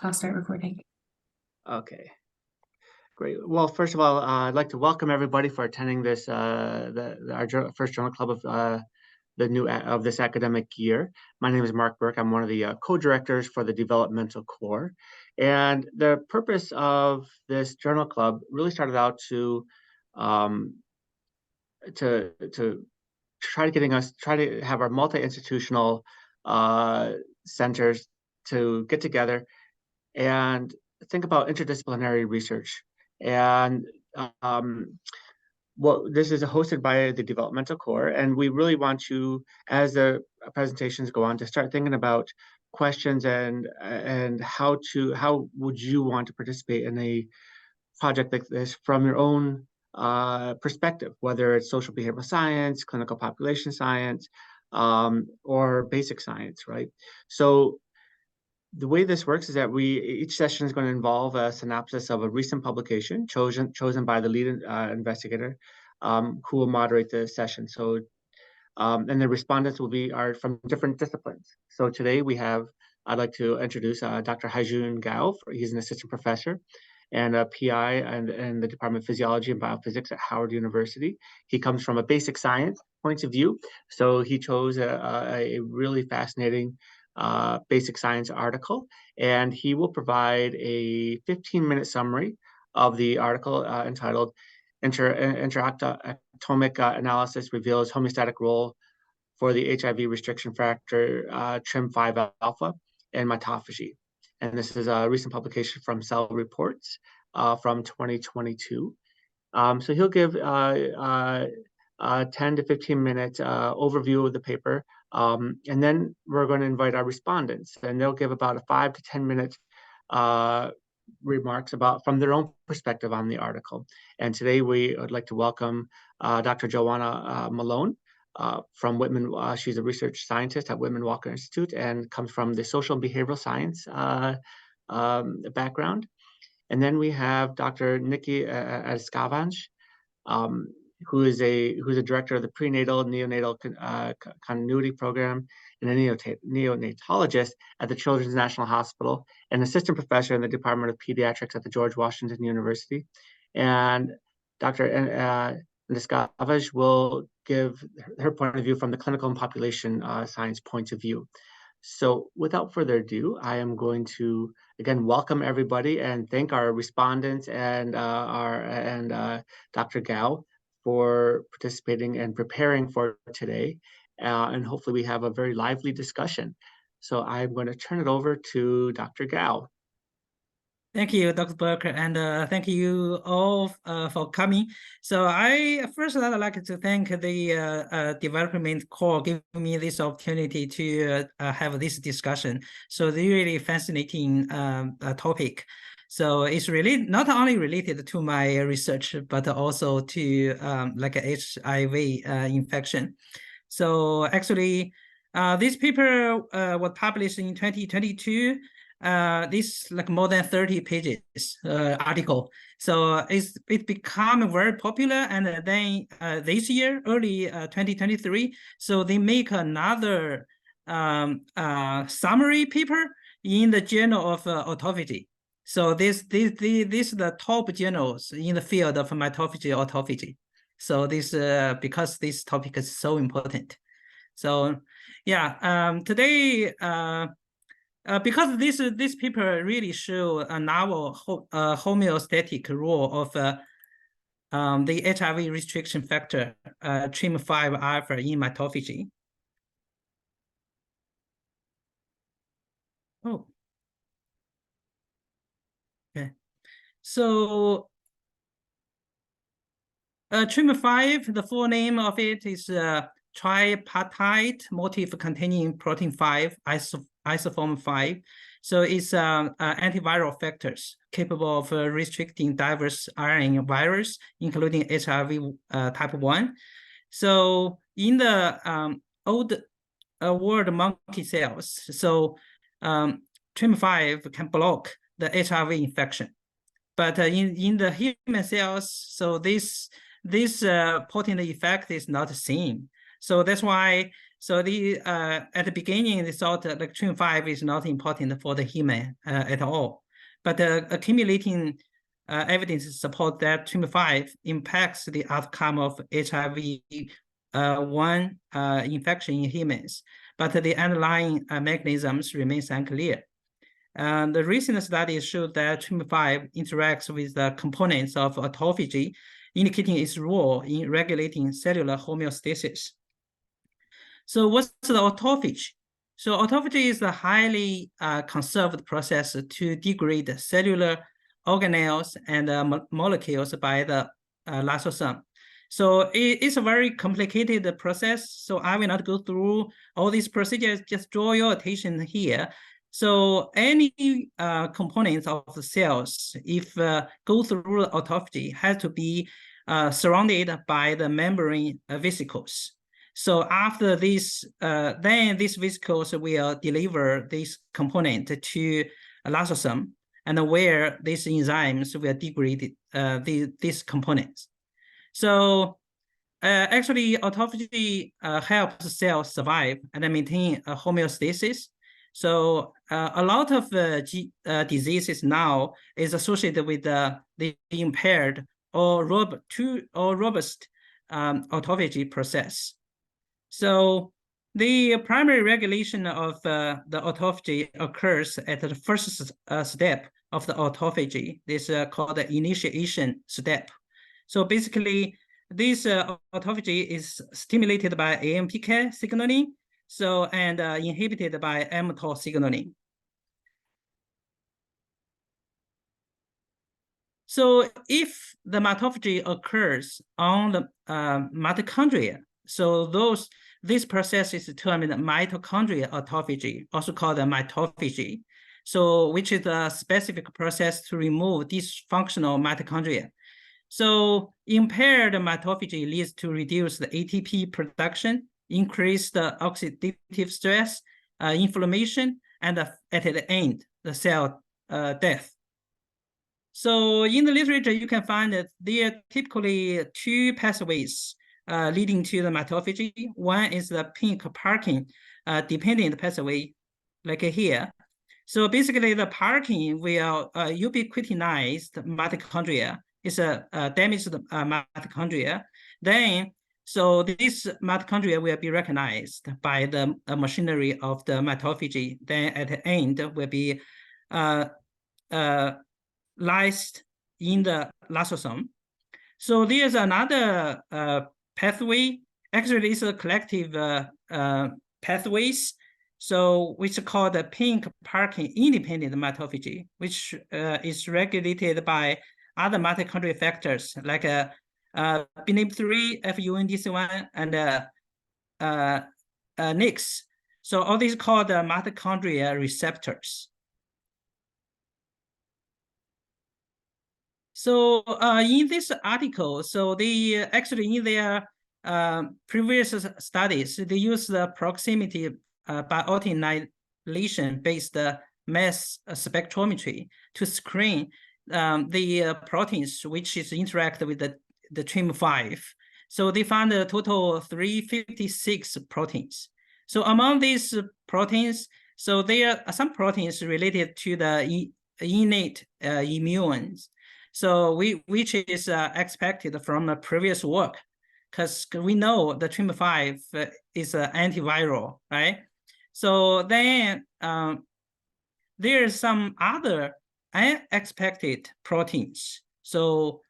I'll start recording. Okay, great. Well, first of all, I'd like to welcome everybody for attending this our first journal club of this academic year. My name is Mark Burke. I'm one of the co-directors for the Developmental Core, and the purpose of this journal club really started out to try to have our multi-institutional centers to get together and think about interdisciplinary research. And this is hosted by the Developmental Core, and we really want you, as the presentations go on, to start thinking about questions and how would you want to participate in a project like this from your own perspective, whether it's social behavioral science, clinical population science, or basic science, right? So the way this works is that each session is going to involve a synopsis of a recent publication chosen by the lead investigator, who will moderate the session. So, and the respondents are from different disciplines. So today I'd like to introduce Dr. Haijun Gao. He's an assistant professor and a PI in the Department of Physiology and Biophysics at Howard University. He comes from a basic science point of view, so he chose a really fascinating basic science article, and he will provide a 15-minute summary of the article entitled Interactomic Analysis Reveals Homeostatic Role for the HIV Restriction Factor TRIM5 Alpha and Mitophagy. And this is a recent publication from Cell Reports from 2022. So he'll give a 10 to 15 minute overview of the paper. And then we're going to invite our respondents, and they'll give about a 5 to 10 minute remarks from their own perspective on the article. And today we would like to welcome Dr. Jowanna Malone from Whitman. She's a research scientist at Whitman-Walker Institute and comes from the social and behavioral science background. And then we have Dr. Nickie Andescavage, who is a director of the Prenatal-Neonatal Continuity Program and a neonatologist at the Children's National Hospital, an assistant professor in the Department of Pediatrics at the George Washington University. And Dr. Andescavage will give her point of view from the clinical and population science point of view. So without further ado, I am going to again welcome everybody and thank our respondents and Dr. Gao for participating and preparing for today. And hopefully we have a very lively discussion. So I'm going to turn it over to Dr. Gao. Thank you, Dr. Burke, and thank you all for coming. So I'd like to thank the Development Core giving me this opportunity to have this discussion. So the really fascinating topic. So it's really not only related to my research, but also to like a HIV infection. So actually, this paper was published in 2022. This like more than 30 pages article. So it become very popular, and then this year, early 2023, so they make another summary paper in the Journal of Autophagy. So this is the top journals in the field of mitophagy autophagy. So this because this topic is so important. So yeah, today because this paper really show a novel homeostatic role of the HIV restriction factor TRIM5 alpha in mitophagy. Oh. Okay. So TRIM5, the full name of it is tripartite motif containing protein 5, isoform 5. So it's antiviral factors capable of restricting diverse RNA virus, including HIV type 1. So in the old world monkey cells, so TRIM5 can block the HIV infection. But in the human cells, so this potent effect is not seen. So that's why So at the beginning, they thought like TRIM5 is not important for the human at all. But accumulating evidence support that TRIM5 impacts the outcome of HIV-1 infection in humans, but the underlying mechanisms remains unclear. The recent studies showed that TRIM5 interacts with the components of autophagy, indicating its role in regulating cellular homeostasis. So what's the autophagy? So autophagy is a highly conserved process to degrade cellular organelles and molecules by the lysosome. So it's a very complicated process. So I will not go through all these procedures, just draw your attention here. So any components of the cells, if go through the autophagy, has to be surrounded by the membrane vesicles. So after this, then these vesicles will deliver this component to a lysosome, and where these enzymes will degrade these components. So actually, autophagy helps cells survive and maintain a homeostasis. So a lot of diseases now is associated with the impaired or robust autophagy process. So the primary regulation of the autophagy occurs at the first step of the autophagy. This is called the initiation step. So basically, this autophagy is stimulated by AMPK signaling, so and inhibited by mTOR signaling. So if the mitophagy occurs on the mitochondria, so this process is termed mitochondrial autophagy, also called mitophagy. So which is a specific process to remove dysfunctional mitochondria. So impaired mitophagy leads to reduced ATP production, increased oxidative stress, inflammation, and at the end, the cell death. So in the literature, you can find that there are typically two pathways leading to the mitophagy. One is the pink parking dependent pathway, like here. So basically, the parking will ubiquitinize the mitochondria. It's a damaged mitochondria. Then, so this mitochondria will be recognized by the machinery of the mitophagy. Then at the end will be lysed in the lysosome. So there's another pathway. Actually, it's a collective pathways. So which is called the pink parking independent mitophagy, which is regulated by other mitochondrial factors like BNAP3, FUNDC1, and NIX. So all these called mitochondrial receptors. So in this article, so they actually in their previous studies, they use the proximity biotinylation-based mass spectrometry to screen the proteins which is interact with the TRIM5. So they found a total of 356 proteins. So among these proteins, so there are some proteins related to the innate immunes. So which is expected from the previous work, because we know the TRIM5 is an antiviral, right? So then there's some other unexpected proteins, so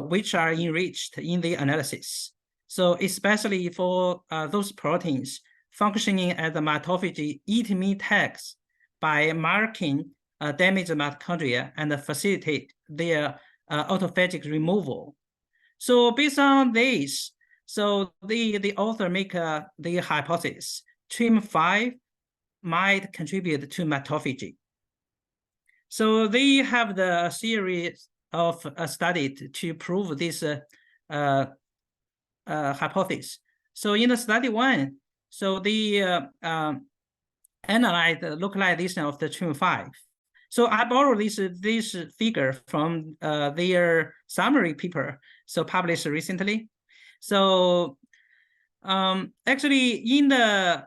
which are enriched in the analysis. So especially for those proteins functioning as the mitophagy eat-me tags by marking damaged mitochondria and facilitate their autophagic removal. So based on this, so the author make the hypothesis TRIM5 might contribute to mitophagy. So they have the series of studies to prove this hypothesis. So in the study one, so they analyze the localization of the TRIM5. So I borrowed this figure from their summary paper, so published recently. So actually, in the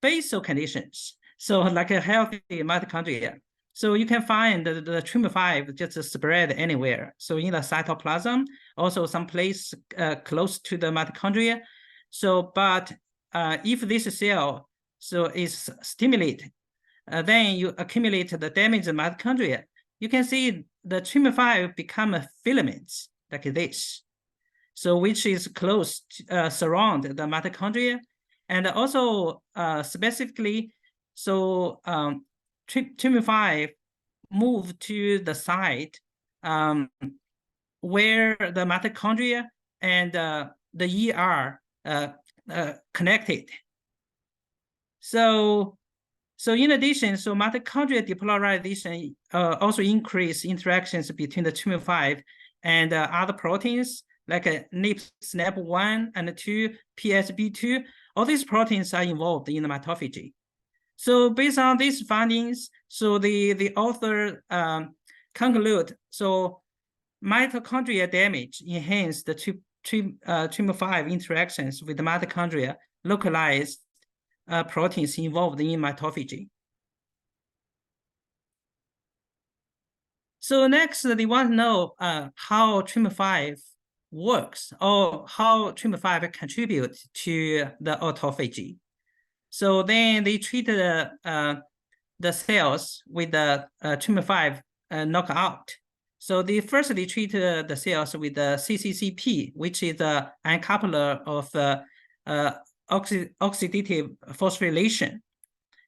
basal conditions, so like a healthy mitochondria, so you can find the TRIM5 just spread anywhere. So in the cytoplasm, also some place close to the mitochondria. So, but if this cell is stimulated, then you accumulate the damaged mitochondria. You can see the TRIM5 become filaments like this. So which is close to, surround the mitochondria, and also specifically, so TRIM5 move to the side where the mitochondria and the ER connected. So in addition, so mitochondrial depolarization also increase interactions between the TRIM5 and other proteins like NIP, SNAP1 and 2, PSB2. All these proteins are involved in the mitophagy. So based on these findings, so the author conclude, so mitochondrial damage enhance the TRIM5 interactions with the mitochondria localized proteins involved in mitophagy. So next, they want to know how TRIM5 works, or how TRIM5 contribute to the autophagy. So then they treated the cells with the TRIM5 knockout. So they treated the cells with the CCCP, which is the uncoupler of oxidative phosphorylation.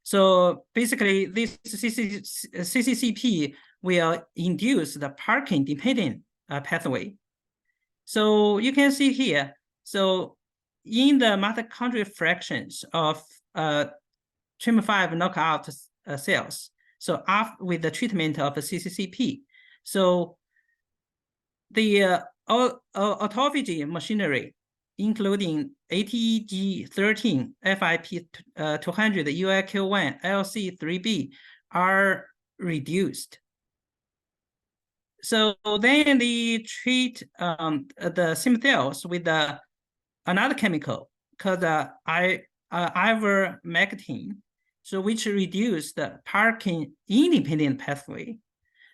So basically, this CCCP will induce the parking-dependent pathway. So you can see here, so in the mitochondrial fractions of TRIM5 knockout cells, so after with the treatment of the CCCP, so the autophagy machinery, including ATG13, FIP200, UIQ1, LC3B, are reduced. So then they treat the stem cells with another chemical called ivermectin, so which reduce the parking-independent pathway.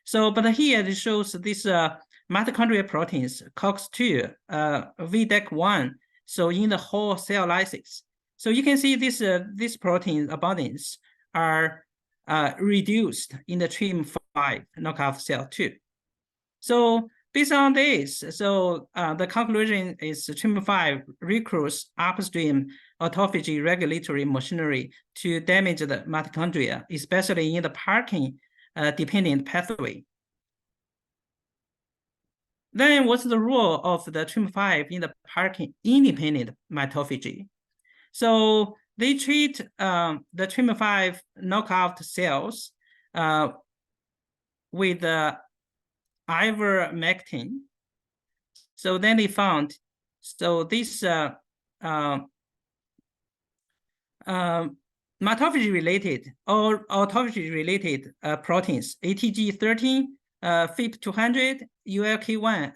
So, but here it shows this mitochondrial proteins, COX-2, VDEC1, so in the whole cell lysis. So you can see this protein abundance are reduced in the TRIM5 knockout cell too. So based on this, so the conclusion is TRIM5 recruits upstream autophagy regulatory machinery to damage the mitochondria, especially in the parking-dependent pathway. Then what's the role of the TRIM5 in the parking-independent mitophagy? So they treat the TRIM5 knockout cells with ivermectin. So then they found, so this mitophagy-related or autophagy-related proteins, ATG13, FIP200, ULK1,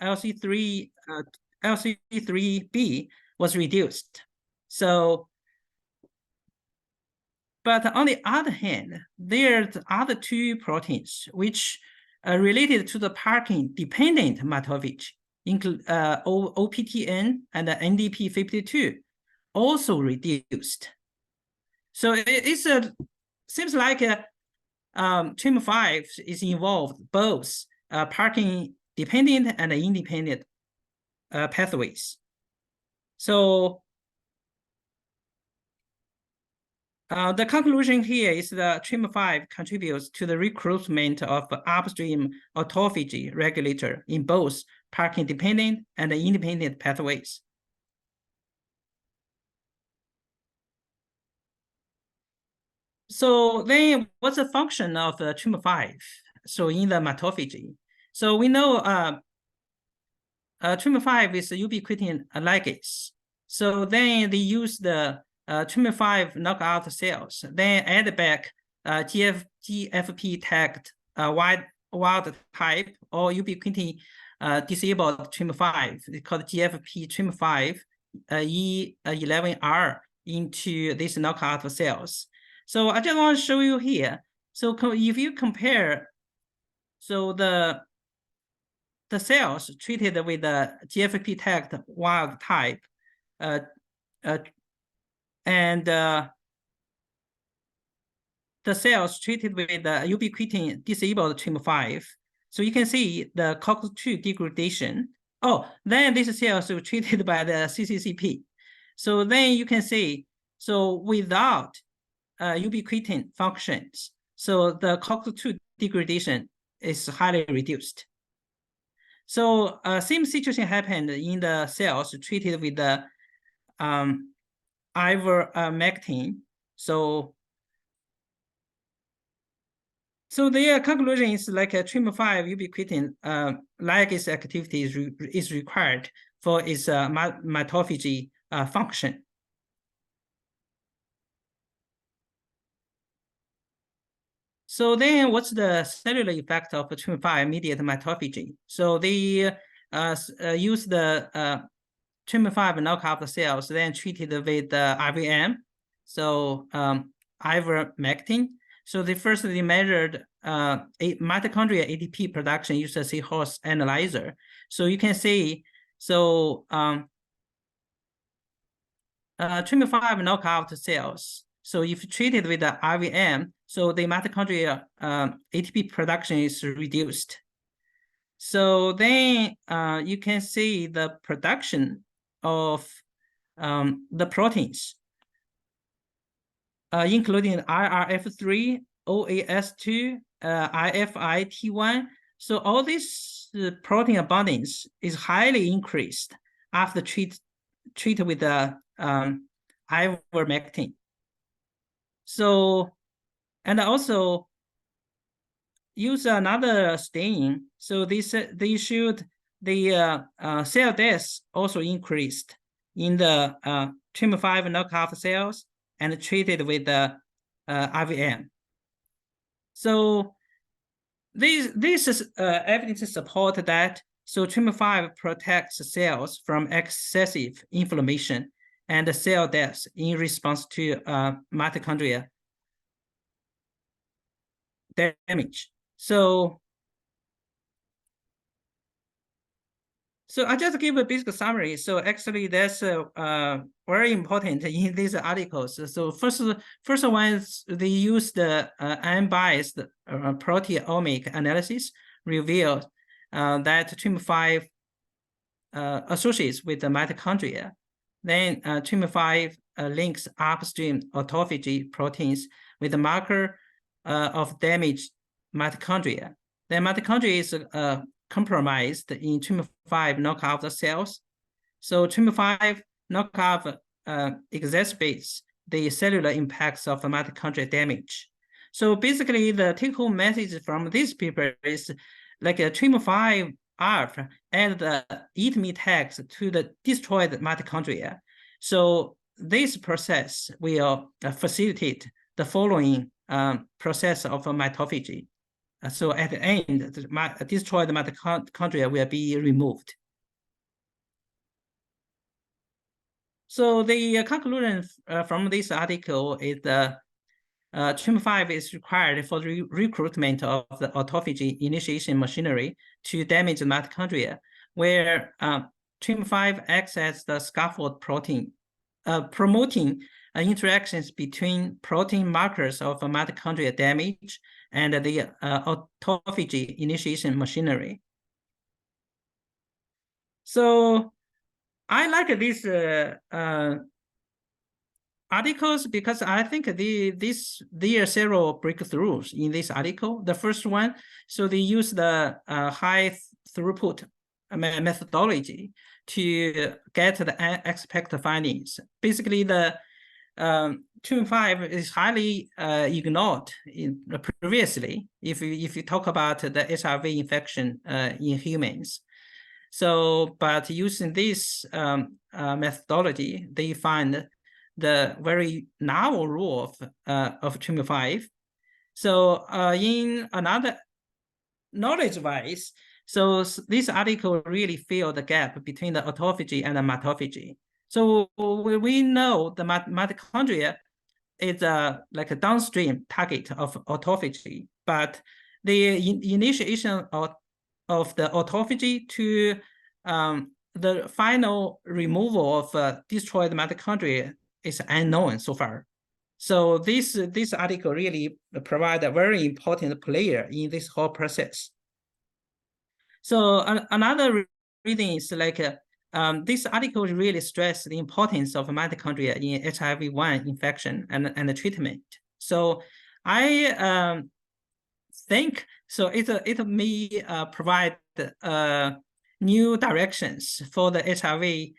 LC3B was reduced. So, but on the other hand, there's other two proteins which are related to the parking-dependent mitophagy, include OPTN and the NDP52, also reduced. So it's seems like TRIM5 is involved both parking-dependent and independent pathways. So the conclusion here is that TRIM5 contributes to the recruitment of upstream autophagy regulator in both parking-dependent and independent pathways. So then what's the function of TRIM5? So in the mitophagy. So we know TRIM5 is a ubiquitin ligase. So then they use the TRIM5 knockout cells, then add back GFP tagged wild type or ubiquitin disabled TRIM5, it's called GFP TRIM5 E11R into these knockout cells. So I just want to show you here. So if you compare, so the cells treated with the GFP tagged wild type, and the cells treated with the ubiquitin disabled TRIM5. So you can see the COX-2 degradation. Oh, then these cells were treated by the CCCP. So then you can see, so without ubiquitin functions, so the COX-2 degradation is highly reduced. So same situation happened in the cells treated with the ivermectin. So their conclusion is like a TRIM5 ubiquitin ligase activity is required for its mitophagy function. So then what's the cellular effect of TRIM5 mediated mitophagy? So they use the TRIM5 knockout cells, then treated with the IVM, so ivermectin. So they measured mitochondrial ATP production using a seahorse analyzer. So you can see, so TRIM5 knockout cells. So if treated with the IVM, so the mitochondrial ATP production is reduced. So then you can see the production of the proteins, including IRF3, OAS2, IFIT1. So all this protein abundance is highly increased after treated with the ivermectin. So, and also use another stain. So they showed the cell death also increased in the TRIM5 knockout cells and treated with the IVM. So this is evidence support that so TRIM5 protects cells from excessive inflammation and cell death in response to mitochondria damage. So I just give a basic summary. So actually that's very important in these articles. So first one is they use the unbiased proteomic analysis revealed that TRIM5 associates with the mitochondria. Then TRIM5 links upstream autophagy proteins with the marker of damaged mitochondria. Then mitochondria is compromised in TRIM5 knockout cells. So TRIM5 knockout exacerbates the cellular impacts of mitochondrial damage. So basically the take-home message from this paper is like a TRIM5 ARF add the eat-me tags to the destroyed mitochondria. So this process will facilitate the following process of mitophagy. So at the end, the destroyed mitochondria will be removed. So the conclusion from this article is TRIM5 is required for the recruitment of the autophagy initiation machinery to damage the mitochondria, where TRIM5 acts as the scaffold protein, promoting interactions between protein markers of mitochondrial damage and the autophagy initiation machinery. So I like these articles because I think there are several breakthroughs in this article. The first one, so they use the high throughput methodology to get the unexpected findings. Basically, the TRIM5 is highly ignored previously if you talk about the HIV infection in humans. So, but using this methodology, they find the very novel role of TRIM5. So in another knowledge-wise, So this article really filled the gap between the autophagy and the mitophagy. So we know the mitochondria is like a downstream target of autophagy, but the initiation of the autophagy to the final removal of destroyed mitochondria is unknown so far. So this article really provide a very important player in this whole process. So another reading is like this article really stressed the importance of mitochondria in HIV-1 infection and the treatment. So I think so it may provide new directions for the HIV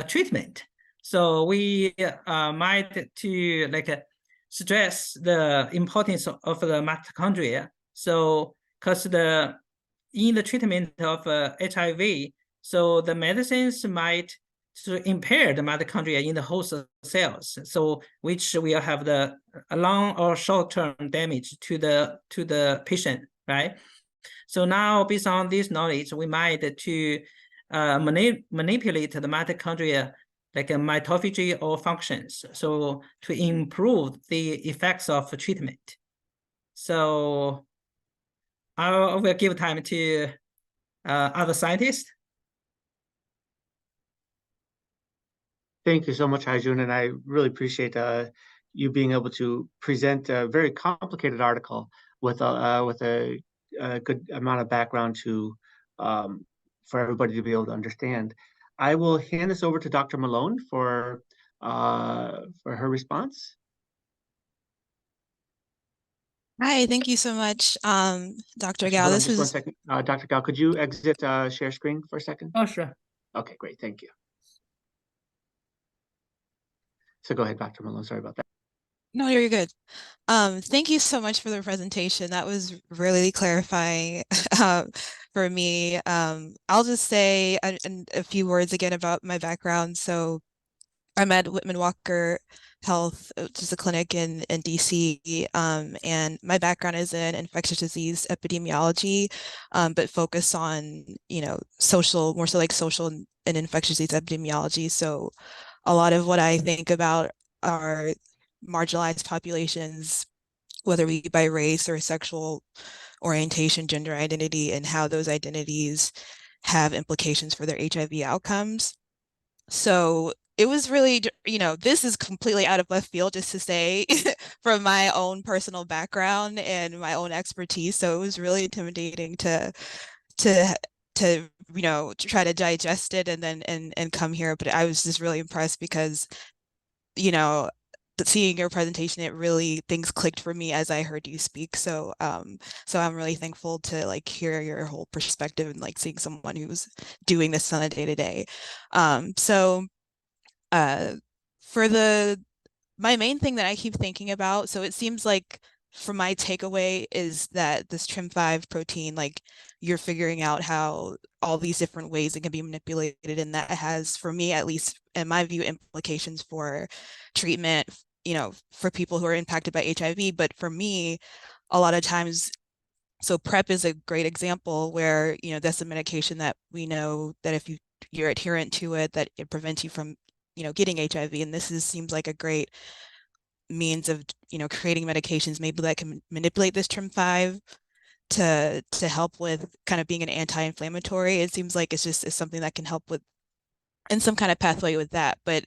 treatment. So we might to like stress the importance of the mitochondria. So because in the treatment of HIV, so the medicines might to impair the mitochondria in the host cells, so which will have the long or short-term damage to the patient, right? So now, based on this knowledge, we might to manipulate the mitochondria like a mitophagy or functions, so to improve the effects of treatment. So I will give time to other scientists. Thank you so much, Haijun, and I really appreciate you being able to present a very complicated article with a good amount of background to for everybody to be able to understand. I will hand this over to Dr. Malone for her response. Hi, thank you so much, Dr. Actually, Gao. hold on This just one was second. Dr. Gao, could you exit share screen for a second? Oh, sure. Okay, great. Thank you. So go ahead, Dr. Malone. Sorry about that. No, you're good. Thank you so much for the presentation. That was really clarifying for me. I'll just say a few words again about my background. So I'm at Whitman-Walker Health, which is a clinic in DC, and my background is in infectious disease epidemiology, but focus on, social, more so like social and infectious disease epidemiology. So a lot of what I think about are marginalized populations, whether it be by race or sexual orientation, gender identity, and how those identities have implications for their HIV outcomes. So it was really, this is completely out of left field just to say from my own personal background and my own expertise. So it was really intimidating to try to digest it and then and come here. But I was just really impressed because, seeing your presentation, it really things clicked for me as I heard you speak. So so I'm really thankful to like hear your whole perspective and like seeing someone who's doing this on a day-to-day. So for my main thing that I keep thinking about, so it seems like for my takeaway is that this TRIM5 protein, like you're figuring out how all these different ways it can be manipulated, and that has, for me at least, in my view, implications for treatment, for people who are impacted by HIV. But for me, a lot of times, so PrEP is a great example where, that's a medication that we know that if you're adherent to it, that it prevents you from, getting HIV. And this seems like a great means of, creating medications maybe that can manipulate this TRIM5 to help with kind of being an anti-inflammatory. It seems like it's something that can help with in some kind of pathway with that. But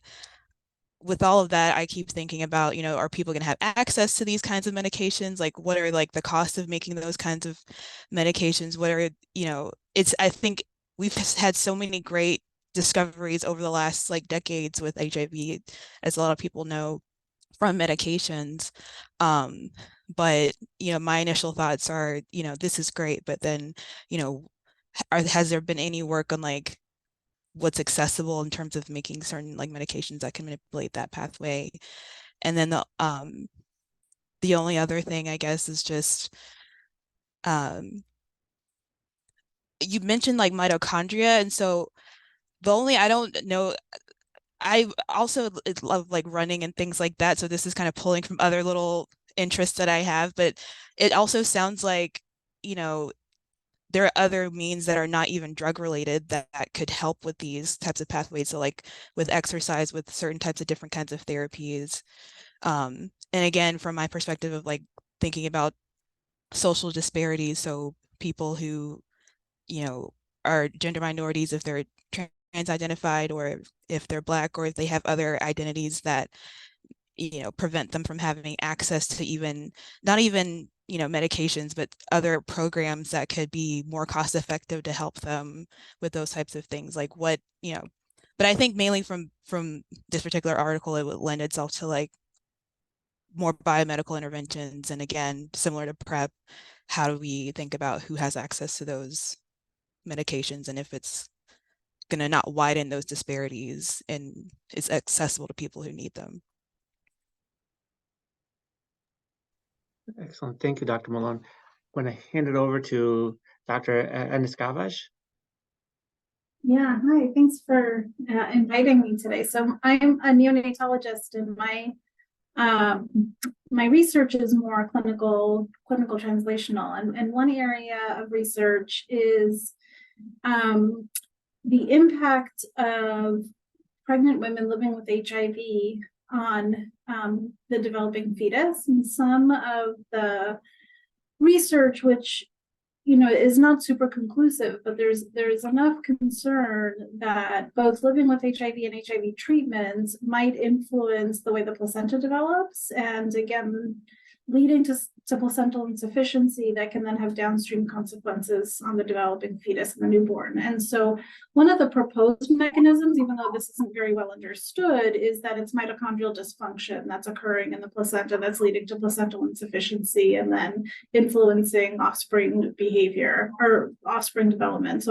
with all of that, I keep thinking about, are people going to have access to these kinds of medications? Like, what are like the costs of making those kinds of medications? What are, I think we've had so many great discoveries over the last like decades with HIV, as a lot of people know, from medications. But, my initial thoughts are, this is great, but then, has there been any work on like what's accessible in terms of making certain like medications that can manipulate that pathway? And then the only other thing I guess is just you mentioned like mitochondria, and so I don't know, I also love like running and things like that, so this is kind of pulling from other little interests that I have, but it also sounds like, there are other means that are not even drug related that could help with these types of pathways. So like with exercise, with certain types of different kinds of therapies. And again, from my perspective of like thinking about social disparities, so people who, you know, are gender minorities, if they're trans identified, or if they're Black, or if they have other identities that, you know, prevent them from having access to even, not even, you know, medications, but other programs that could be more cost effective to help them with those types of things. Like what, you know, but I think mainly from this particular article, it would lend itself to like more biomedical interventions. And again, similar to PrEP, how do we think about who has access to those medications, and if it's going to not widen those disparities and is accessible to people who need them. Excellent. Thank you, Dr. Malone. I'm going to hand it over to Dr. Andescavage. Yeah, hi, thanks for inviting me today. So I'm a neonatologist, and my research is more clinical translational. And one area of research is the impact of pregnant women living with HIV on the developing fetus. And some of the research, which is not super conclusive, but there's enough concern that both living with HIV and HIV treatments might influence the way the placenta develops, and again, leading to placental insufficiency that can then have downstream consequences on the developing fetus and the newborn. And so one of the proposed mechanisms, even though this isn't very well understood, is that it's mitochondrial dysfunction that's occurring in the placenta that's leading to placental insufficiency and then influencing offspring behavior or offspring development.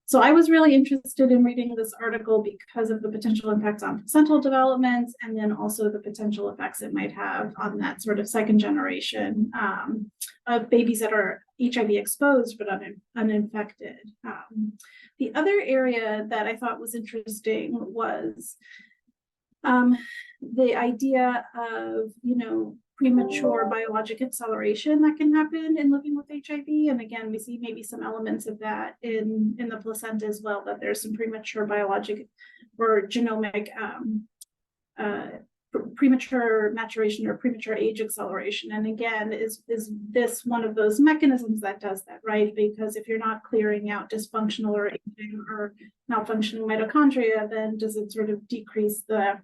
So I was really interested in reading this article because of the potential impacts on placental development, and then also the potential effects it might have on that sort of second generation of babies that are HIV exposed but uninfected. The other area that I thought was interesting was the idea of, premature biologic acceleration that can happen in living with HIV. And again, we see maybe some elements of that in the placenta as well, that there's some premature biologic or genomic premature maturation or premature age acceleration. And again, is this one of those mechanisms that does that, right? Because if you're not clearing out dysfunctional or aging or malfunctioning mitochondria, then does it sort of decrease the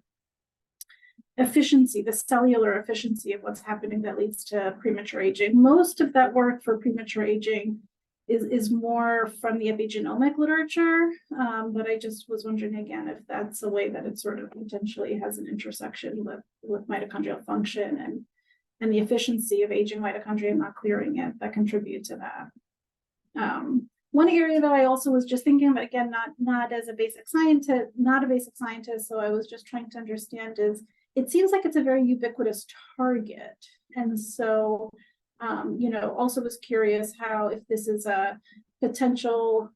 efficiency, the cellular efficiency of what's happening that leads to premature aging? Most of that work for premature aging is more from the epigenomic literature, but I just was wondering again if that's a way that it sort of potentially has an intersection with mitochondrial function and the efficiency of aging mitochondria and not clearing it that contribute to that. One area that I also was just thinking about, again, not as a basic scientist, so I was just trying to understand is, it seems like it's a very ubiquitous target. And so, also was curious how, if this is a potential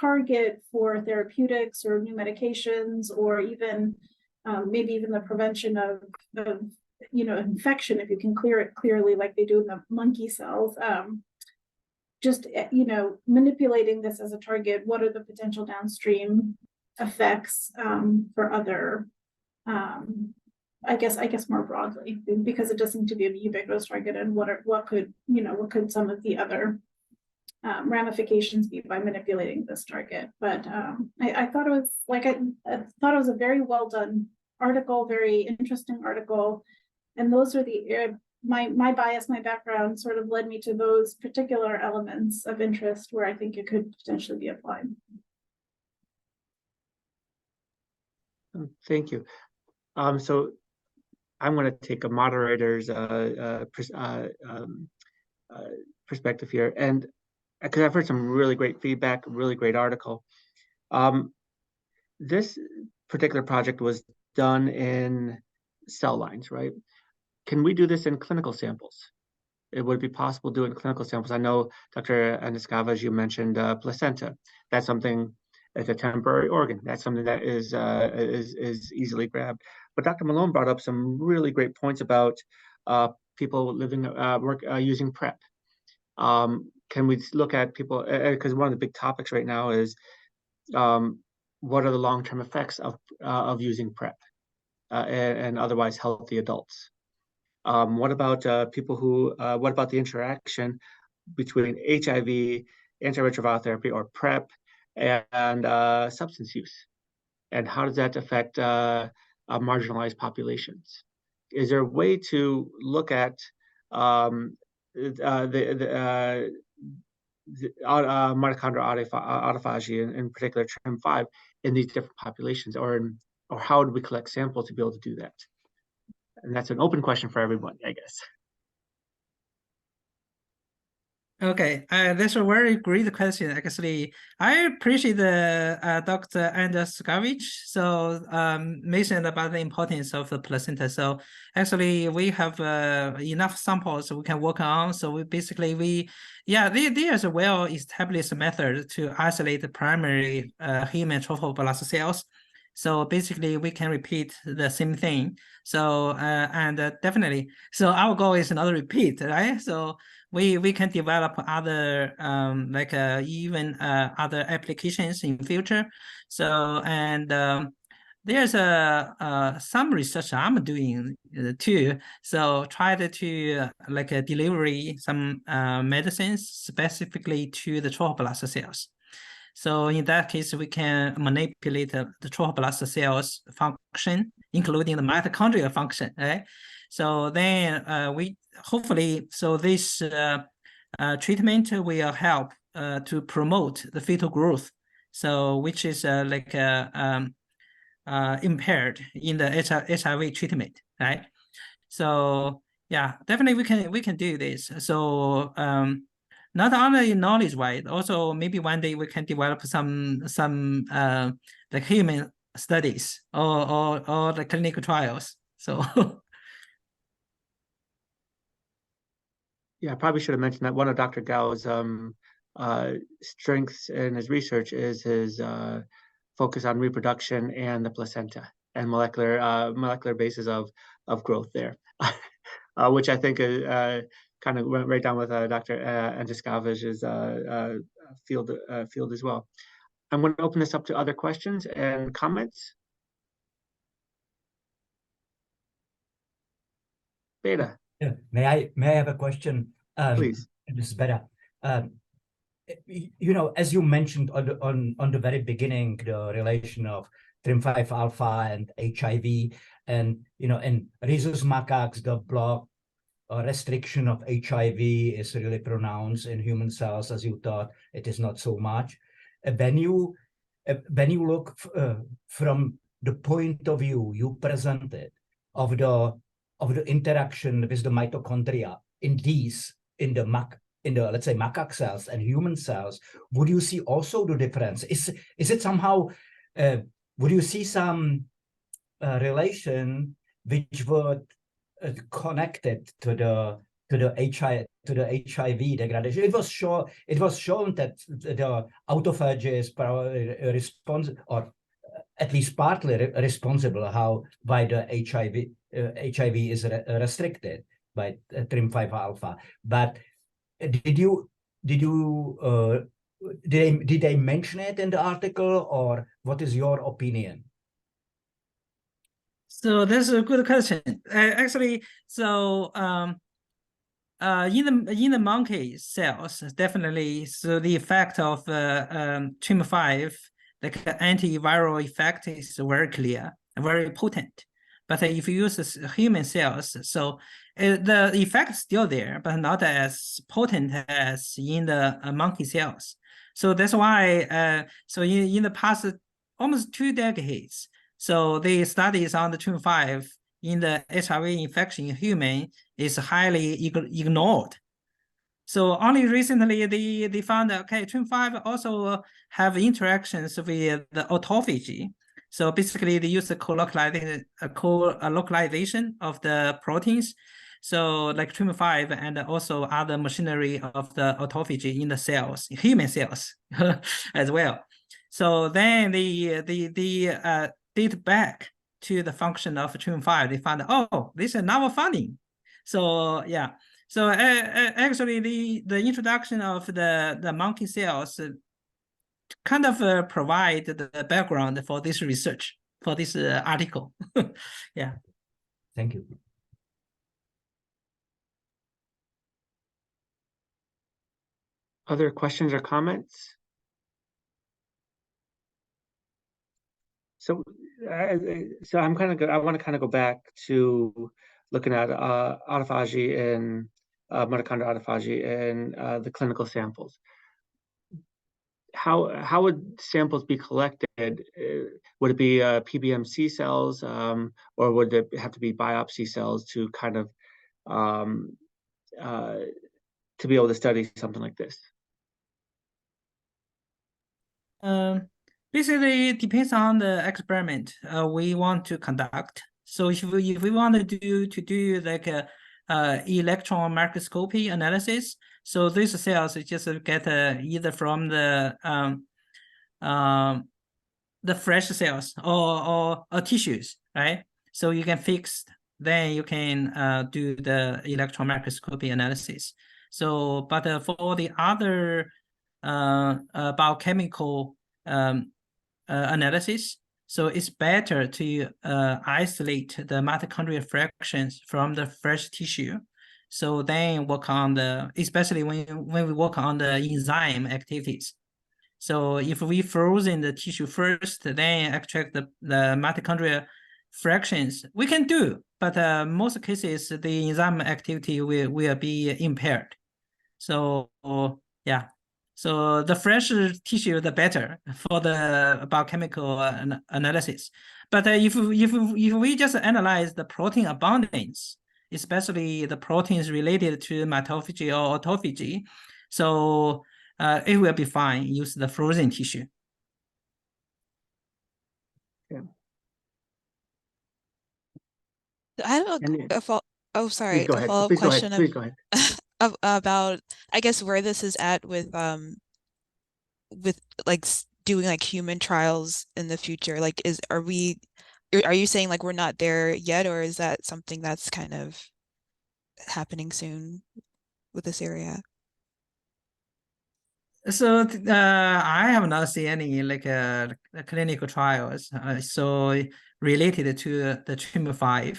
target for therapeutics or new medications, or even maybe even the prevention of infection, if you can clear it clearly like they do in the monkey cells. Just, manipulating this as a target, what are the potential downstream effects for other, I guess more broadly, because it does seem to be a ubiquitous target, and what could some of the other ramifications be by manipulating this target? But I thought it was I thought it was a very well done article, very interesting article, and those are the my bias, my background sort of led me to those particular elements of interest where I think it could potentially be applied. Thank you. So I'm going to take a moderator's perspective here, and because I've heard some really great feedback, really great article. This particular project was done in cell lines, right? Can we do this in clinical samples? It would be possible to do it in clinical samples. I know, Dr. Andescavage, you mentioned placenta. That's something, it's a temporary organ. That's something that is easily grabbed. But Dr. Malone brought up some really great points about people living, using PrEP. can we look at people, because one of the big topics right now is what are the long-term effects of using PrEP and otherwise healthy adults? What about people who, what about the interaction between HIV, antiretroviral therapy or PrEP, and substance use? And how does that affect marginalized populations? Is there a way to look at the mitochondrial autophagy, in particular TRIM5, in these different populations, or how do we collect samples to be able to do that? And that's an open question for everybody, I guess. Okay, that's a very great question. Actually, I appreciate the Dr. Andescavage mentioned about the importance of the placenta. So actually, we have enough samples we can work on. So there's a well-established method to isolate the primary human trophoblast cells. So basically, we can repeat the same thing. So definitely, so our goal is not repeat, right? So we can develop other even other applications in future. So there's some research I'm doing too. So try to deliver some medicines specifically to the trophoblast cells. So in that case, we can manipulate the trophoblast cells function, including the mitochondrial function, right? So then we hopefully, so this treatment will help to promote the fetal growth, so which is impaired in the HIV treatment, right? So yeah, definitely we can do this. So not only knowledge-wise, also maybe one day we can develop some like human studies or the clinical trials. So yeah, I probably should have mentioned that one of Dr. Gao's strengths in his research is his focus on reproduction and the placenta and molecular basis of growth there, which I think kind of went right down with Dr. Andescavage's field as well. I'm going to open this up to other questions and comments. Beta. Yeah. May I have a question? Please. This is better. You know, as you mentioned on the very beginning, the relation of TRIM5 alpha and HIV, and in rhesus macaques, the block restriction of HIV is really pronounced. In human cells, as you thought, it is not so much. When you look from the point of view you presented of the interaction with the mitochondria in the let's say macaque cells and human cells, would you see also the difference? Is it somehow would you see some relation which would connected to the HIV degradation? It was shown that the autophagy is responsible, or at least partly responsible, why the HIV is restricted by TRIM5 alpha. But did they mention it in the article, or what is your opinion? So that's a good question. Actually, so in the monkey cells, definitely, so the effect of TRIM5, like antiviral effect, is very clear, very potent. But if you use human cells, so the effect is still there, but not as potent as in the monkey cells. So that's why, so in the past almost 2 decades, so the studies on the TRIM5 in the HIV infection in human is highly ignored. So only recently they found that, okay, TRIM5 also have interactions with the autophagy. So basically they use the co-localization of the proteins. So like TRIM5 and also other machinery of the autophagy in the cells, human cells as well. So then they date back to the function of TRIM5. They found, oh, this is novel finding. So yeah, So actually, the introduction of the monkey cells kind of provide the background for this research, for this article. Yeah. Thank you. Other questions or comments? So, I'm kind of I want to kind of go back to looking at autophagy and mitochondrial autophagy and the clinical samples. How would samples be collected? Would it be PBMC cells, or would it have to be biopsy cells to kind of to be able to study something like this? Basically, it depends on the experiment we want to conduct. So if we want to do like a electron microscopy analysis, so these cells just get either from the fresh cells or tissues, right? So you can fix, then you can do the electron microscopy analysis. So, but for the other biochemical analysis, so it's better to isolate the mitochondrial fractions from the fresh tissue. So then work on the, especially when we work on the enzyme activities. So if we frozen the tissue first, then extract the mitochondrial fractions, we can do, but most cases the enzyme activity will be impaired. So yeah, so the fresher tissue, the better for the biochemical analysis. But if we just analyze the protein abundance, especially the proteins related to mitophagy or autophagy, so it will be fine. Use the frozen tissue. Yeah. I have oh, sorry, Please go a ahead. follow-up Please go ahead. question Please go ahead. about, I guess, where this is at with like doing like human trials in the future. Like, are you saying like we're not there yet, or is that something that's kind of happening soon with this area? So I have not seen any like clinical trials so related to the TRIM5.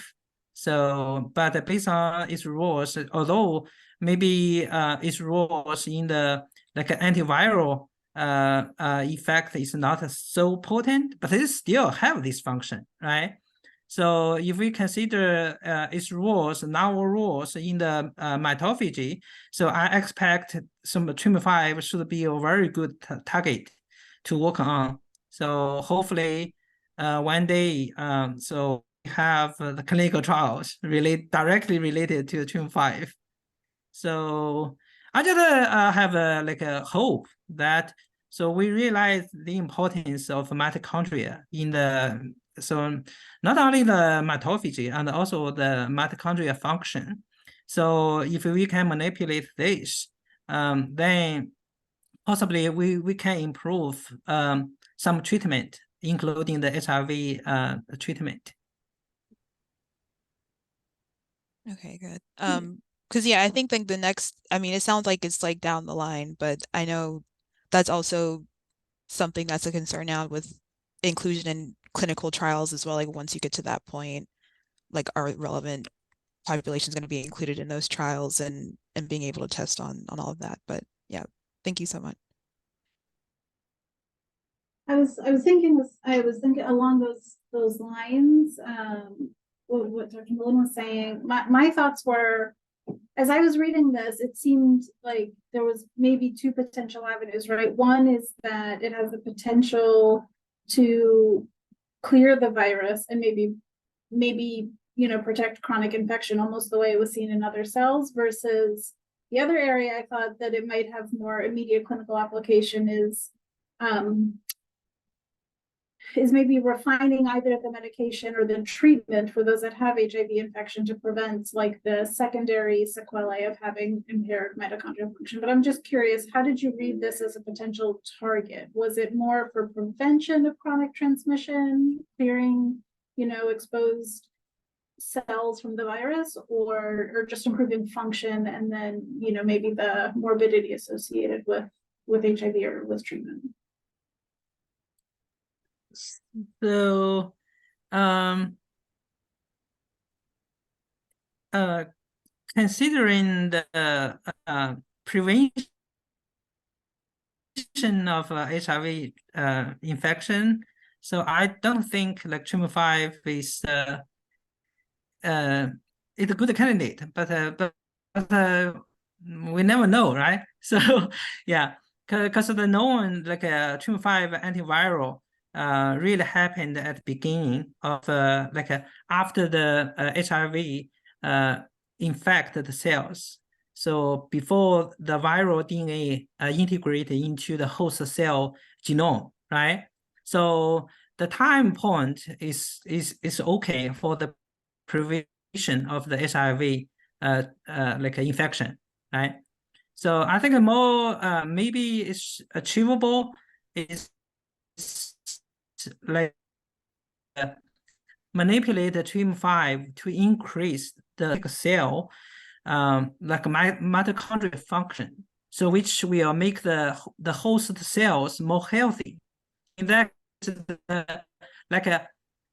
So, but based on its roles, although maybe its roles in the like antiviral effect is not so potent, but it still have this function, right? So if we consider its roles, novel roles in the mitophagy, so I expect some TRIM5 should be a very good target to work on. So hopefully one day, so we have the clinical trials directly related to TRIM5. So I just have like a hope that, so we realize the importance of mitochondria in the, so not only the mitophagy and also the mitochondria function. So if we can manipulate this, then possibly we can improve some treatment, including the HIV treatment. Okay, good. Because yeah, I think like the next, I mean, it sounds like it's like down the line, but I know that's also something that's a concern now with inclusion in clinical trials as well. Like once you get to that point, like are relevant populations going to be included in those trials and being able to test on all of that. But yeah, thank you so much. I was thinking along those lines. What Dr. Malone was saying. My thoughts were, as I was reading this, it seemed like there was maybe two potential avenues, right? One is that it has the potential to clear the virus and maybe protect chronic infection, almost the way it was seen in other cells, versus the other area I thought that it might have more immediate clinical application is maybe refining either the medication or the treatment for those that have HIV infection to prevent like the secondary sequelae of having impaired mitochondrial function. But I'm just curious, how did you read this as a potential target? Was it more for prevention of chronic transmission, clearing, exposed cells from the virus, or just improving function, and then, you know, maybe the morbidity associated with HIV or with treatment. So, considering the prevention of HIV infection, so I don't think like TRIM5 is it's a good candidate, but we never know, right? So yeah, because the known like TRIM5 antiviral really happened at the beginning of after the HIV infect the cells. So before the viral DNA integrated into the host cell genome, right? So the time point is okay for the prevention of the HIV infection, right? So I think more maybe it's achievable is like manipulate the TRIM5 to increase the cell like mitochondrial function, so which will make the host cells more healthy. In that,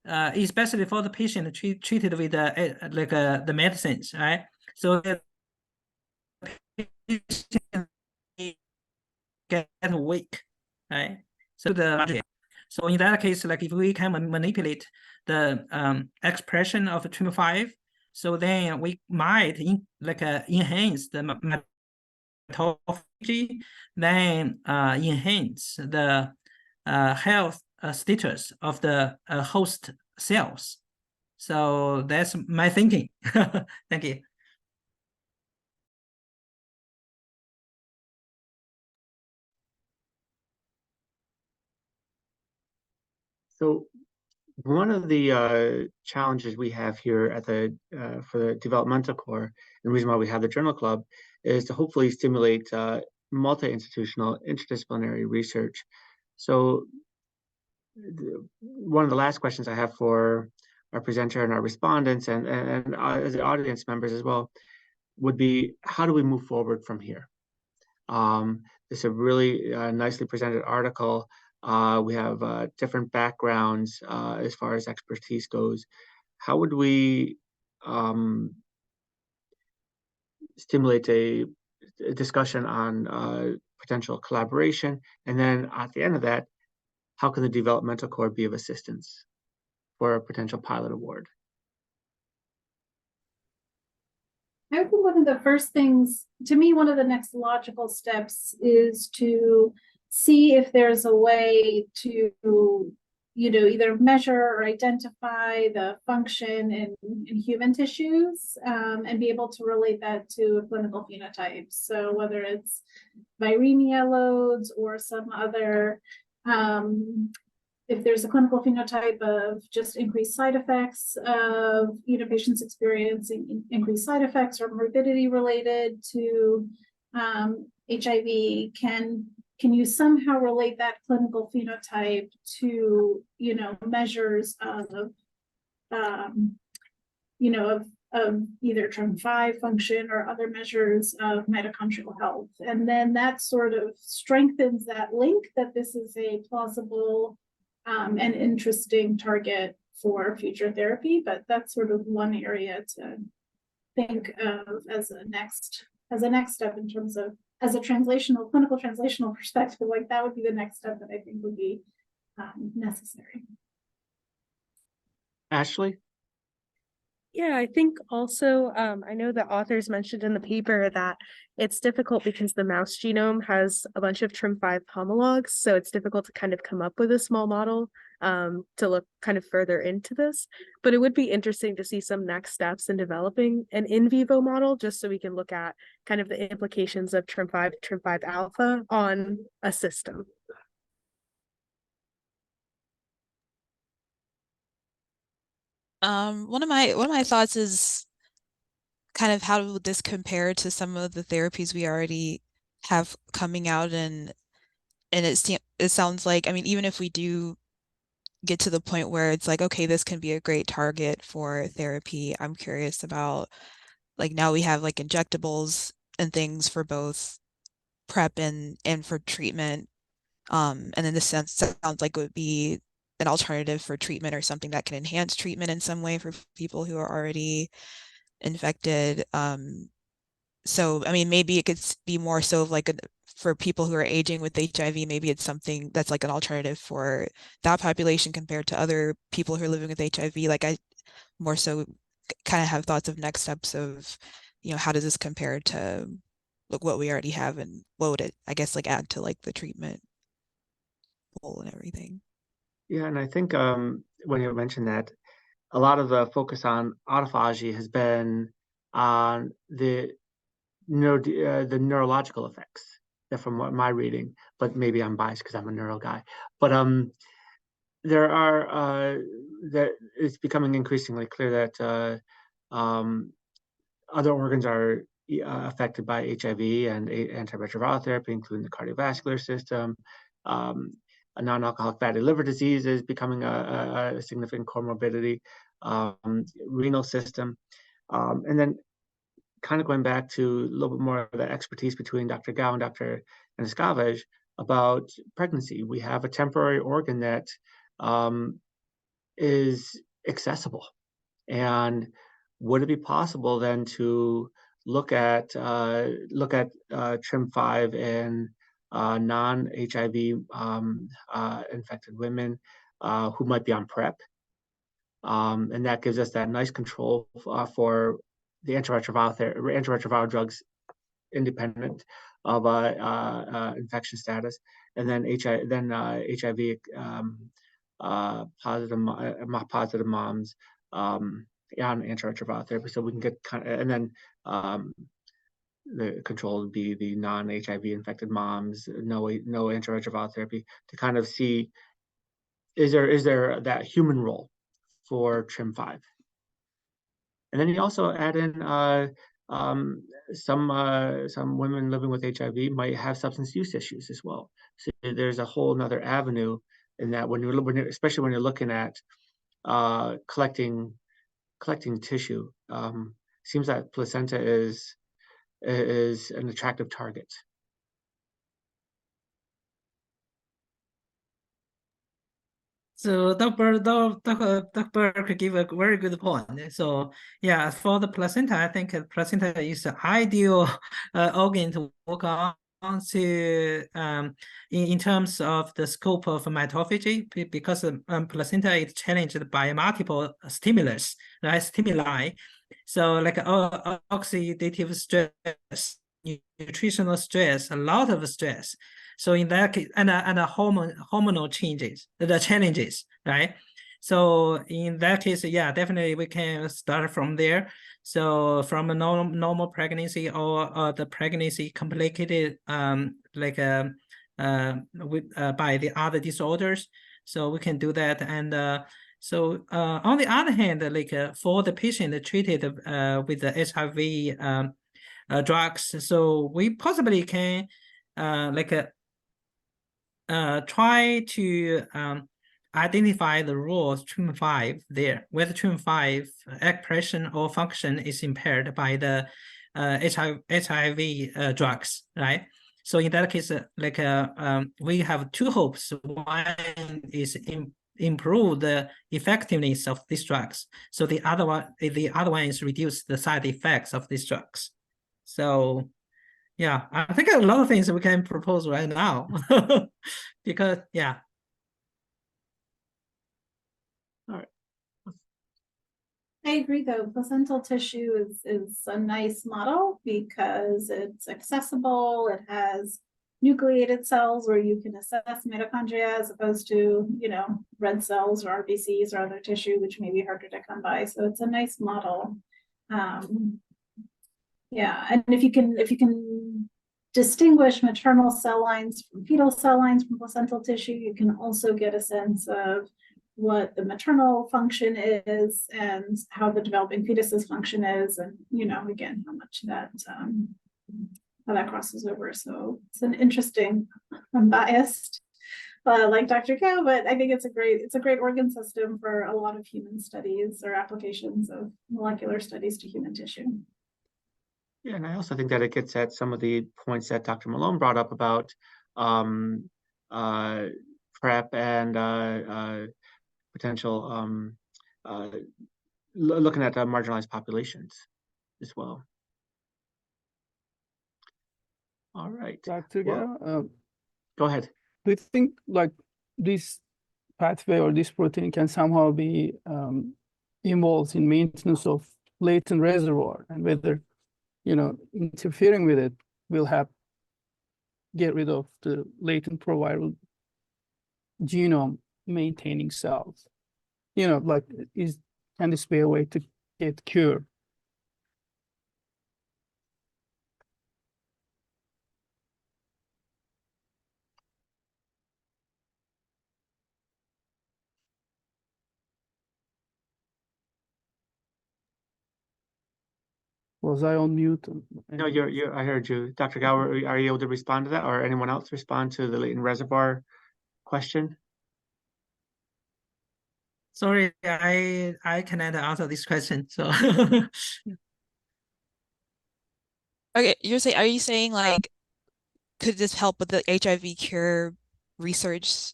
especially for the patient treated with the medicines, right? So the patient get weak, right? So in that case, like if we can manipulate the expression of TRIM5, so then we might enhance the mitophagy, then enhance the health status of the host cells. So that's my thinking. Thank you. So one of the challenges we have here at the for the developmental core, and the reason why we have the journal club, is to hopefully stimulate multi-institutional interdisciplinary research. So one of the last questions I have for our presenter and our respondents and as the audience members as well would be, how do we move forward from here? This is a really nicely presented article. We have different backgrounds as far as expertise goes. How would we stimulate a discussion on potential collaboration? And then at the end of that, how can the developmental core be of assistance for a potential pilot award? I think one of the first things, to me, one of the next logical steps is to see if there's a way to, you know, either measure or identify the function in human tissues and be able to relate that to clinical phenotypes. So whether it's viremia loads or some other, if there's a clinical phenotype of just increased side effects of, you know, patients experiencing increased side effects or morbidity related to HIV, can you somehow relate that clinical phenotype to, you know, measures of, you know, of either TRIM5 function or other measures of mitochondrial health? And then that sort of strengthens that link that this is a plausible and interesting target for future therapy. But that's sort of one area to think of as a next step in terms of, as a clinical translational perspective. Like that would be the next step that I think would be necessary. Ashley? Yeah, I think also, I know the authors mentioned in the paper that it's difficult because the mouse genome has a bunch of TRIM5 homologs, so it's difficult to kind of come up with a small model to look kind of further into this. But it would be interesting to see some next steps in developing an in vivo model, just so we can look at kind of the implications of TRIM5 alpha on a system. One of my thoughts is kind of how would this compare to some of the therapies we already have coming out, and it sounds like, I mean, even if we do get to the point where it's like, okay, this can be a great target for therapy. I'm curious about, like, now we have like injectables and things for both prep and for treatment. And in this sense, sounds like it would be an alternative for treatment or something that can enhance treatment in some way for people who are already infected. So, I mean, maybe it could be more so of like for people who are aging with HIV, maybe it's something that's like an alternative for that population compared to other people who are living with HIV. Like I more so kind of have thoughts of next steps of, you know, how does this compare to like what we already have and what would it, I guess, like add to like the treatment pool and everything. Yeah, and I think when you mentioned that, a lot of the focus on autophagy has been on the neurological effects, from what my reading, but maybe I'm biased because I'm a neuro guy. But there are that it's becoming increasingly clear that other organs are affected by HIV and antiretroviral therapy, including the cardiovascular system. A non-alcoholic fatty liver disease is becoming a significant comorbidity, renal system. And then kind of going back to a little bit more of the expertise between Dr. Gao and Dr. Andescavage about pregnancy. We have a temporary organ that is accessible. And would it be possible then to look at TRIM5 in non-HIV infected women who might be on PrEP? And that gives us that nice control for the antiretroviral drugs independent of infection status, and then HIV positive moms on antiretroviral therapy. So we can get and then the control would be the non-HIV infected moms, no antiretroviral therapy, to kind of see is there that human role for TRIM5. And then you also add in some women living with HIV might have substance use issues as well. So there's a whole another avenue in that especially when you're looking at collecting tissue. Seems that placenta is an attractive target. So Dr. Burke gave a very good point. So yeah, for the placenta, I think placenta is the ideal organ to work on to in terms of the scope of mitophagy, because placenta is challenged by multiple stimuli. So like oxidative stress, nutritional stress, a lot of stress. So in that case, and hormonal changes, the challenges, right? So in that case, yeah, definitely we can start from there. So from a normal pregnancy or the pregnancy complicated by the other disorders, so we can do that. And so on the other hand, for the patient treated with the HIV drugs, so we possibly can try to identify the role of TRIM5 there, whether TRIM5 expression or function is impaired by the HIV drugs, right? So in that case, we have two hopes. One is improve the effectiveness of these drugs. So the other one is reduce the side effects of these drugs. So yeah, I think a lot of things we can propose right now because yeah. All right. I agree though, placental tissue is a nice model because it's accessible, it has nucleated cells where you can assess mitochondria as opposed to, you know, red cells or RBCs or other tissue, which may be harder to come by. So it's a nice model. Yeah, and if you can distinguish maternal cell lines from fetal cell lines from placental tissue, you can also get a sense of what the maternal function is and how the developing fetus's function is, and you know, again, how much that how that crosses over. So it's an interesting, I'm biased, like Dr. Gao, but I think it's a great organ system for a lot of human studies or applications of molecular studies to human tissue. Yeah, and I also think that it gets at some of the points that Dr. Malone brought up about PrEP and potential looking at marginalized populations as well. All right. Dr. Gao, go ahead. do you think like this pathway or this protein can somehow be involved in maintenance of latent reservoir, and whether, you know, interfering with it will help get rid of the latent proviral genome maintaining cells? You know, like, can this be a way to get cured? Was I on mute? No, I heard you. Dr. Gao, are you able to respond to that, or anyone else respond to the latent reservoir question? Sorry, I cannot answer this question. So Okay, are you saying like, could this help with the HIV cure research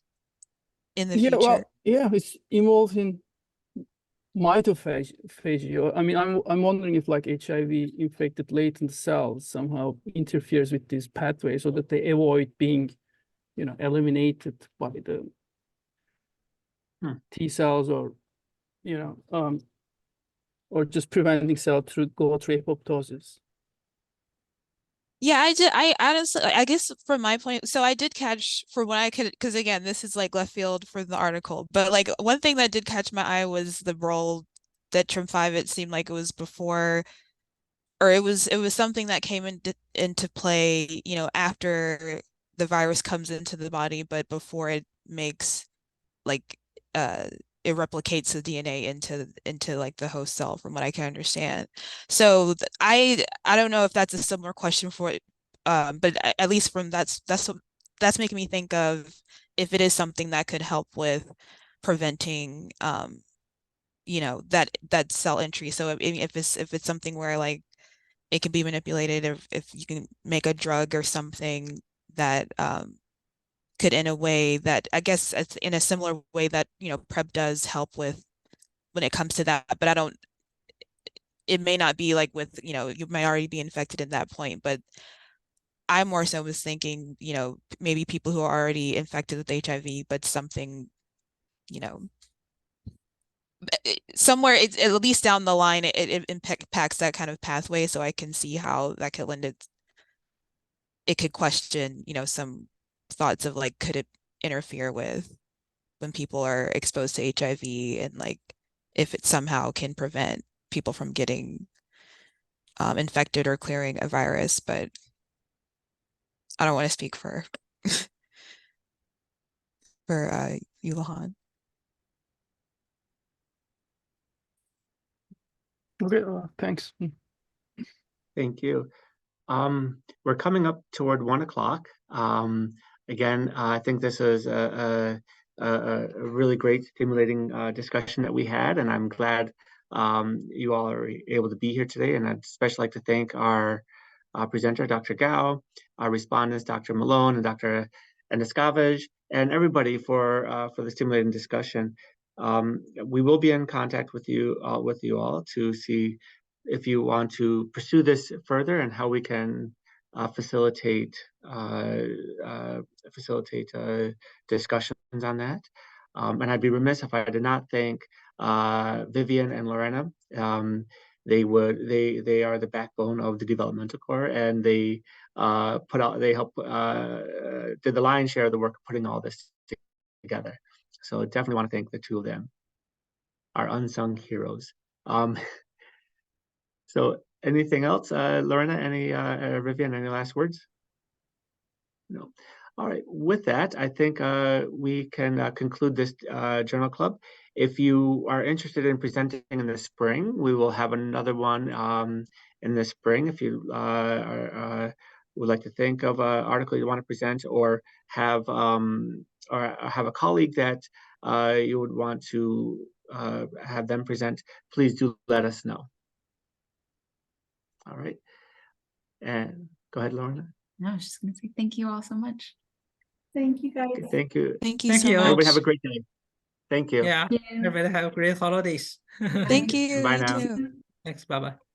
in the future? Well, yeah, it's involved in mitophagy. I mean, I'm wondering if like HIV infected latent cells somehow interferes with this pathway so that they avoid being, you know, eliminated by the T cells, or, you know, or just preventing cell to go through apoptosis. Yeah, I honestly, I guess from my point, so I did catch, from what I could, because again, this is like left field for the article, but like one thing that did catch my eye was the role that TRIM5, it seemed like it was before, or it was something that came into play, you know, after the virus comes into the body, but before it makes like it replicates the DNA into like the host cell, from what I can understand. So I don't know if that's a similar question for but at least from that's making me think of if it is something that could help with preventing you know, that cell entry. So if it's something where like it can be manipulated, if you can make a drug or something that could, in a way that I guess it's in a similar way that, you know, PrEP does help with when it comes to that, but it may not be like with, you know, you may already be infected at that point, but I more so was thinking, you know, maybe people who are already infected with HIV, but something, you know, somewhere it's at least down the line, it impacts that kind of pathway. So I can see how that could lend it could question, you know, some thoughts of like, could it interfere with when people are exposed to HIV, and like if it somehow can prevent people from getting infected or clearing a virus. But I don't want to speak for for Yulihan. Okay, thanks. Thank you. We're coming up toward 1 o'clock. Again, I think this is a really great, stimulating discussion that we had, and I'm glad you all are able to be here today. And I'd especially like to thank our presenter, Dr. Gao, our respondents, Dr. Malone and Dr. Andescavage, and everybody for the stimulating discussion. We will be in contact with you all to see if you want to pursue this further and how we can facilitate discussions on that. And I'd be remiss if I did not thank Vivian and Lorena. They are the backbone of the developmental core, and they did the lion's share of the work of putting all this together. So definitely want to thank the two of them, our unsung heroes. So anything else, Lorena, Vivian, any last words? No. All right, with that, I think we can conclude this journal club. If you are interested in presenting in the spring, we will have another one in the spring. If you would like to think of an article you want to present, or have a colleague that you would want to have them present, please do let us know. All right. And go ahead, Lorna. No, I was just going to say thank you all so much. Thank you, guys. Okay, thank you. Thank you Thank so you all. Everybody much. have a great day. Thank you. Yeah, Yeah. everybody have great holidays. Thank you. Bye You now. too. Thanks. Bye bye.